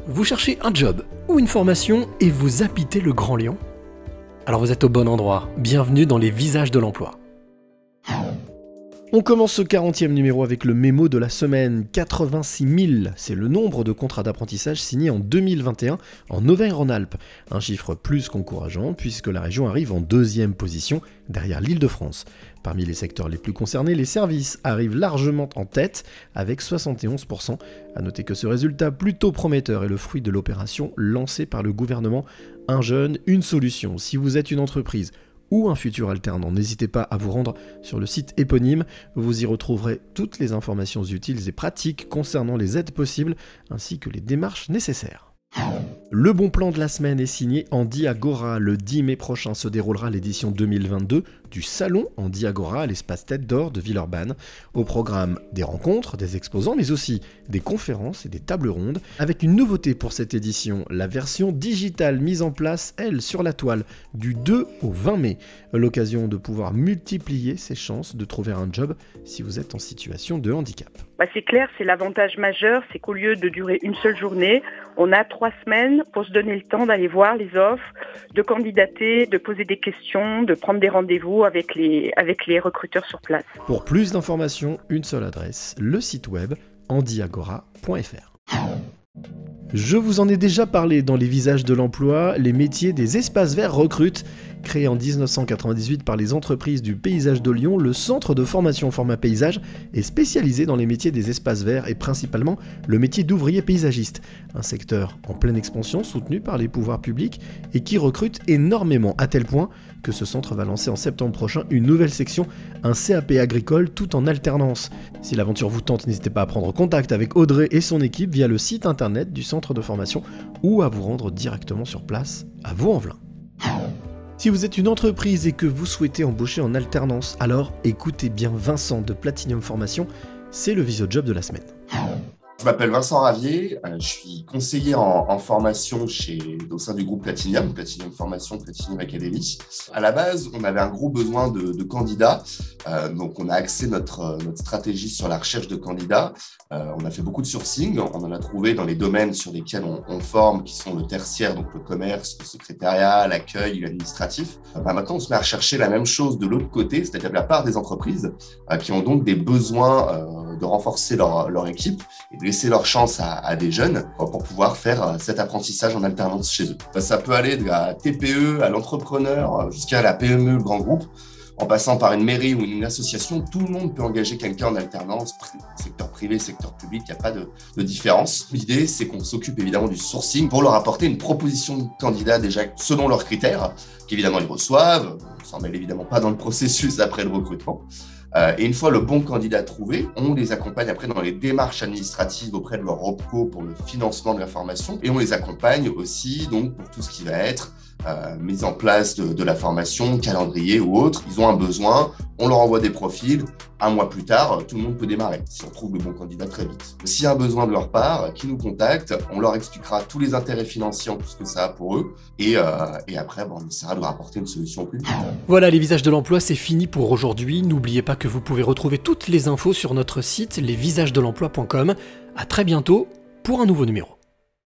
Vous cherchez un job ou une formation et vous habitez le Grand Lyon? Alors vous êtes au bon endroit, bienvenue dans les visages de l'emploi. On commence ce 40e numéro avec le mémo de la semaine. 86 000, c'est le nombre de contrats d'apprentissage signés en 2021 en Auvergne-Rhône-Alpes. Un chiffre plus qu'encourageant puisque la région arrive en deuxième position derrière l'Île-de-France. Parmi les secteurs les plus concernés, les services arrivent largement en tête avec 71%. A noter que ce résultat plutôt prometteur est le fruit de l'opération lancée par le gouvernement Un jeune, une solution. Si vous êtes une entreprise ou un futur alternant, n'hésitez pas à vous rendre sur le site éponyme, vous y retrouverez toutes les informations utiles et pratiques concernant les aides possibles ainsi que les démarches nécessaires. Le bon plan de la semaine est signé Andy Agora. Le 10 mai prochain se déroulera l'édition 2022 du Salon Andy Agora à l'espace Tête d'Or de Villeurbanne. Au programme des rencontres, des exposants, mais aussi des conférences et des tables rondes. Avec une nouveauté pour cette édition, la version digitale mise en place, elle, sur la toile, du 2 au 20 mai. L'occasion de pouvoir multiplier ses chances de trouver un job si vous êtes en situation de handicap. C'est clair, c'est l'avantage majeur, c'est qu'au lieu de durer une seule journée, on a 3 semaines pour se donner le temps d'aller voir les offres, de candidater, de poser des questions, de prendre des rendez-vous avec les recruteurs sur place. Pour plus d'informations, une seule adresse, le site web andyagora.fr. Je vous en ai déjà parlé dans les visages de l'emploi, les métiers des espaces verts recrutent. Créé en 1998 par les entreprises du paysage de Lyon, le centre de formation Format Paysage est spécialisé dans les métiers des espaces verts et principalement le métier d'ouvrier paysagiste. Un secteur en pleine expansion soutenu par les pouvoirs publics et qui recrute énormément à tel point que ce centre va lancer en septembre prochain une nouvelle section, un CAP agricole tout en alternance. Si l'aventure vous tente, n'hésitez pas à prendre contact avec Audrey et son équipe via le site internet du centre de formation ou à vous rendre directement sur place à Vaux-en-Velin. Si vous êtes une entreprise et que vous souhaitez embaucher en alternance, alors écoutez bien Vincent de Platinum Formation, c'est le visio-job de la semaine. Je m'appelle Vincent Ravier, je suis conseiller en formation au sein du groupe Platinum Formation, Platinum Academy. À la base, on avait un gros besoin de candidats, donc on a axé notre stratégie sur la recherche de candidats. On a fait beaucoup de sourcing, on en a trouvé dans les domaines sur lesquels on forme, qui sont le tertiaire, donc le commerce, le secrétariat, l'accueil, l'administratif. Maintenant, on se met à rechercher la même chose de l'autre côté, c'est-à-dire de la part des entreprises qui ont donc des besoins de renforcer leur équipe et de laisser leur chance à des jeunes pour pouvoir faire cet apprentissage en alternance chez eux. Ça peut aller de la TPE à l'entrepreneur jusqu'à la PME, le grand groupe, en passant par une mairie ou une association. Tout le monde peut engager quelqu'un en alternance, secteur privé, secteur public, il n'y a pas de différence. L'idée, c'est qu'on s'occupe évidemment du sourcing pour leur apporter une proposition de candidat déjà selon leurs critères, qu'évidemment ils reçoivent. On ne s'en mêle évidemment pas dans le processus après le recrutement. Et une fois le bon candidat trouvé, on les accompagne après dans les démarches administratives auprès de leur OPCO pour le financement de la formation. Et on les accompagne aussi donc pour tout ce qui va être mise en place de la formation, calendrier ou autre. Ils ont un besoin, on leur envoie des profils. Un mois plus tard, tout le monde peut démarrer si on trouve le bon candidat très vite. S'il y a un besoin de leur part, qu'ils nous contactent, on leur expliquera tous les intérêts financiers en plus que ça a pour eux. Et après, on essaiera de leur apporter une solution au plus vite. Voilà, les visages de l'emploi, c'est fini pour aujourd'hui. N'oubliez pas que vous pouvez retrouver toutes les infos sur notre site lesvisagesdelemploi.com. À très bientôt pour un nouveau numéro.